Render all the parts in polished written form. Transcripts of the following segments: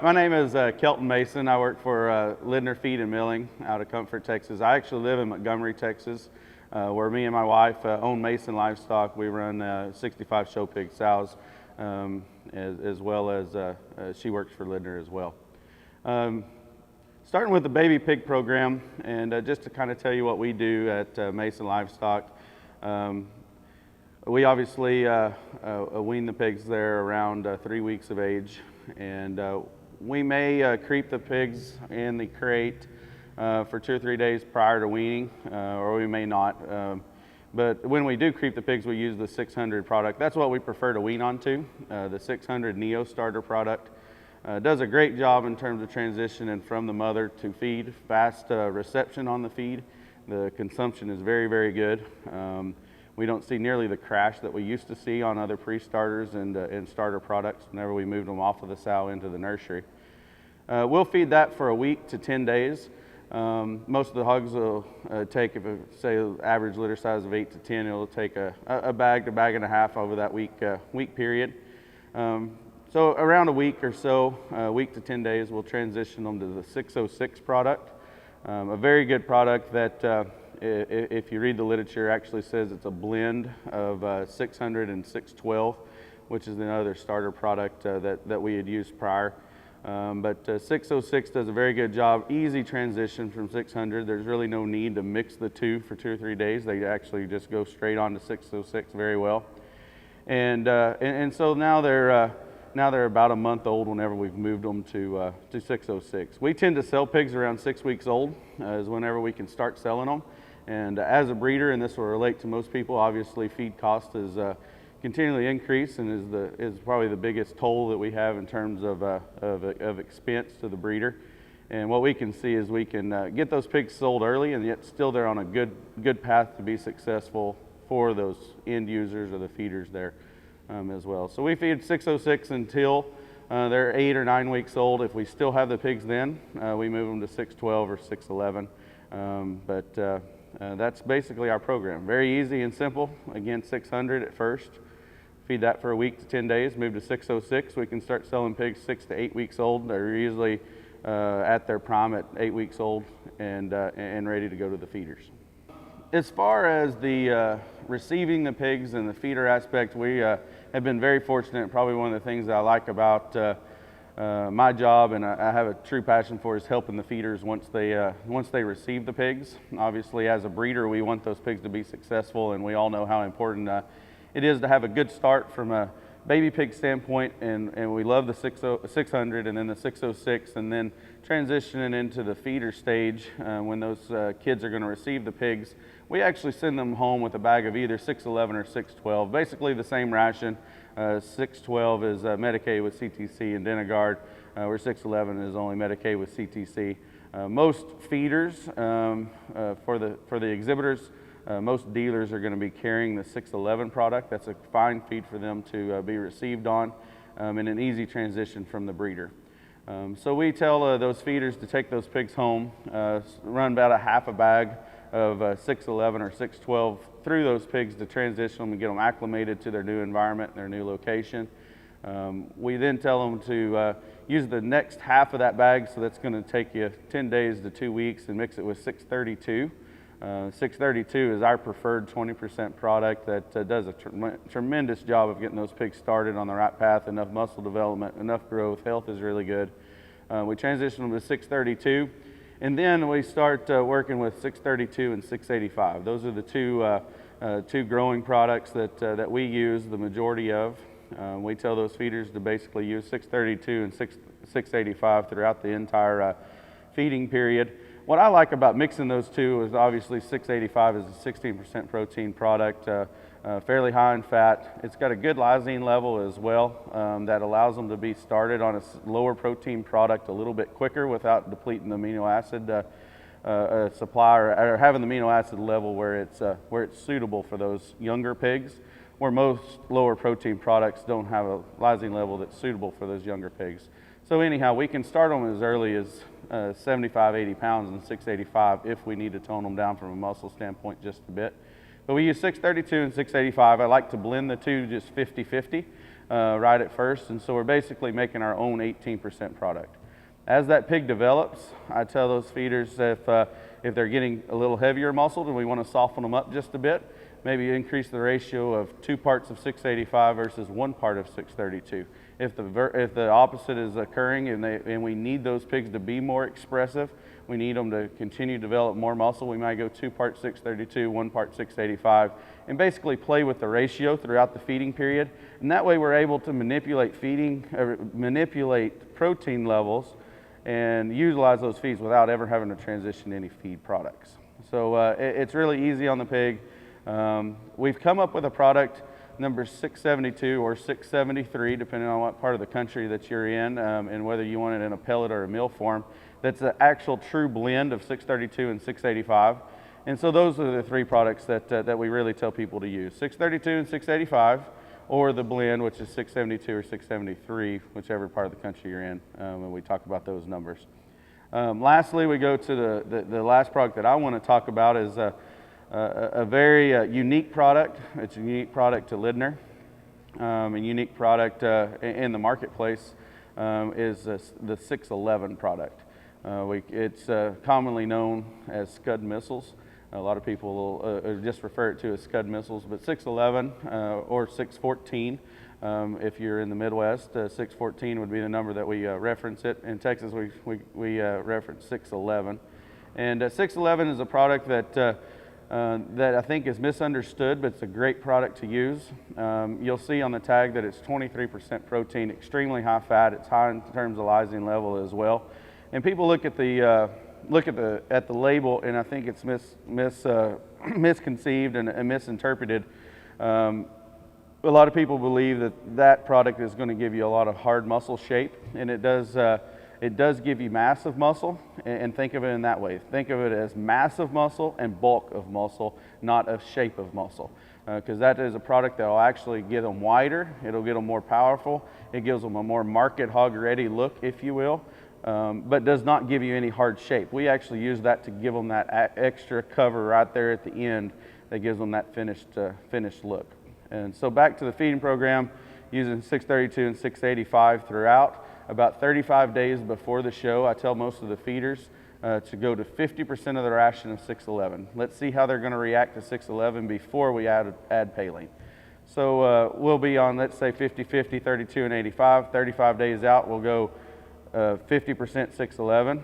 My name is Kelton Mason. I work for Lindner Feed and Milling out of Comfort, Texas. I actually live in Montgomery, Texas, where me and my wife own Mason Livestock. We run 65 show pig sows, as well as she works for Lindner as well. Starting with the baby pig program, and just to kind of tell you what we do at Mason Livestock. We obviously wean the pigs there around 3 weeks of age, and we may creep the pigs in the crate for 2 or 3 days prior to weaning, or we may not. But when we do creep the pigs, we use the 600 product. That's what we prefer to wean onto, the 600 Neo Starter product. Does a great job in terms of transitioning from the mother to feed. Fast reception on the feed. The consumption is very, very good. We don't see nearly the crash that we used to see on other pre-starters and starter products whenever we moved them off of the sow into the nursery. We'll feed that for a week to 10 days. Most of the hogs will take, if it, say average litter size of 8 to 10, it'll take a bag to bag and a half over that week period. So around a week or so, a week to 10 days, we'll transition them to the 606 product. A very good product that if you read the literature, actually says it's a blend of 600 and 612, which is another starter product that we had used prior. But 606 does a very good job. Easy transition from 600. There's really no need to mix the two for 2 or 3 days. They actually just go straight on to 606 very well. And so now they're about a month old whenever we've moved them to 606. We tend to sell pigs around 6 weeks old is whenever we can start selling them. And as a breeder, and this will relate to most people, obviously feed cost is continually increased and is probably the biggest toll that we have in terms of expense to the breeder. And what we can see is we can get those pigs sold early, and yet still they're on a good path to be successful for those end users or the feeders there as well. So we feed 606 until they're 8 or 9 weeks old. If we still have the pigs then, we move them to 612 or 611. That's basically our program. Very easy and simple. Again, 600 at first. Feed that for a week to 10 days. Move to 606. We can start selling pigs 6 to 8 weeks old. They're usually at their prime at 8 weeks old and ready to go to the feeders. As far as the receiving the pigs and the feeder aspect, we have been very fortunate. Probably one of the things that I like about my job, and I have a true passion for, is helping the feeders once they receive the pigs. Obviously, as a breeder, we want those pigs to be successful, and we all know how important it is to have a good start from a baby pig standpoint, and we love the 600 and then the 606, and then transitioning into the feeder stage when those kids are going to receive the pigs. We actually send them home with a bag of either 611 or 612, basically the same ration. 612 is medicated with CTC and Denagard, where 611 is only medicated with CTC. Most feeders for the exhibitors, most dealers are going to be carrying the 611 product. That's a fine feed for them to be received on, and an easy transition from the breeder. So we tell those feeders to take those pigs home, run about a half a bag of 611 or 612 through those pigs to transition them and get them acclimated to their new environment, their new location. We then tell them to use the next half of that bag, so that's going to take you 10 days to 2 weeks, and mix it with 632. 632 is our preferred 20% product that does a tremendous job of getting those pigs started on the right path. Enough muscle development, enough growth, health is really good. We transition them to 632, and then we start working with 632 and 685. Those are the two growing products that we use the majority of. We tell those feeders to basically use 632 and 685 throughout the entire feeding period. What I like about mixing those two is obviously 685 is a 16% protein product, fairly high in fat. It's got a good lysine level as well that allows them to be started on a lower protein product a little bit quicker without depleting the amino acid supply or having the amino acid level where it's suitable for those younger pigs, where most lower protein products don't have a lysine level that's suitable for those younger pigs. So anyhow, we can start them as early as 75, 80 pounds and 685 if we need to tone them down from a muscle standpoint just a bit. But we use 632 and 685. I like to blend the two just 50-50. right at first, and so we're basically making our own 18% product. As that pig develops, I tell those feeders if they're getting a little heavier muscled and we want to soften them up just a bit, maybe increase the ratio of 2 parts of 685 versus 1 part of 632. If the opposite is occurring and we need those pigs to be more expressive, we need them to continue to develop more muscle, we might go 2 parts 632, 1 part 685, and basically play with the ratio throughout the feeding period. And that way we're able to manipulate protein levels and utilize those feeds without ever having to transition to any feed products. So it's really easy on the pig. We've come up with a product number 672 or 673, depending on what part of the country that you're in, and whether you want it in a pellet or a meal form. That's an actual true blend of 632 and 685. And so those are the 3 products that we really tell people to use: 632 and 685, or the blend, which is 672 or 673, whichever part of the country you're in, when we talk about those numbers. Lastly, we go to the last product that I want to talk about is a very unique product. It's a unique product to Lindner. A unique product in the marketplace is the 611 product. It's commonly known as Scud missiles. A lot of people just refer it to as Scud missiles, but 611 or 614, if you're in the Midwest, 614 would be the number that we reference it. In Texas, we reference 611. And 611 is a product that I think is misunderstood, but it's a great product to use. You'll see on the tag that it's 23% protein, extremely high fat. It's high in terms of lysine level as well. And people look at the label, and I think it's misconceived and misinterpreted. A lot of people believe that product is going to give you a lot of hard muscle shape, and it does. It does give you massive muscle, and think of it in that way. Think of it as massive muscle and bulk of muscle, not of shape of muscle. Because that is a product that will actually get them wider, it'll get them more powerful, it gives them a more market hog ready look, if you will, but does not give you any hard shape. We actually use that to give them that extra cover right there at the end that gives them that finished look. And so back to the feeding program, using 632 and 685 throughout. About 35 days before the show, I tell most of the feeders to go to 50% of the ration of 611. Let's see how they're going to react to 611 before we add Paline. So we'll be on, let's say, 50-50, 32 and 85. 35 days out, we'll go 50% 611,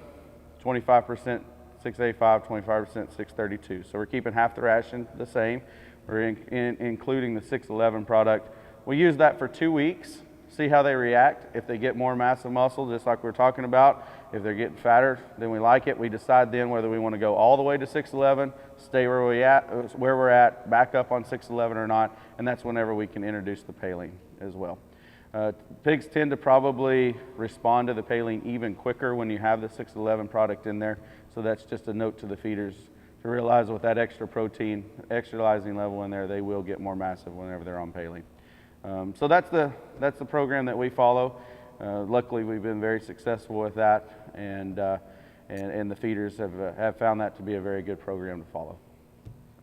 25% 685, 25% 632. So we're keeping half the ration the same. We're including the 611 product. We use that for 2 weeks. See how they react. If they get more massive muscle, just like we're talking about, if they're getting fatter, then we like it. We decide then whether we want to go all the way to 611, stay where we're at, back up on 611 or not, and that's whenever we can introduce the Paline as well. Pigs tend to probably respond to the Paline even quicker when you have the 611 product in there, so that's just a note to the feeders to realize with that extra protein, extra lysine level in there, they will get more massive whenever they're on Paline. So that's the program that we follow. Luckily, we've been very successful with that, and the feeders have found that to be a very good program to follow.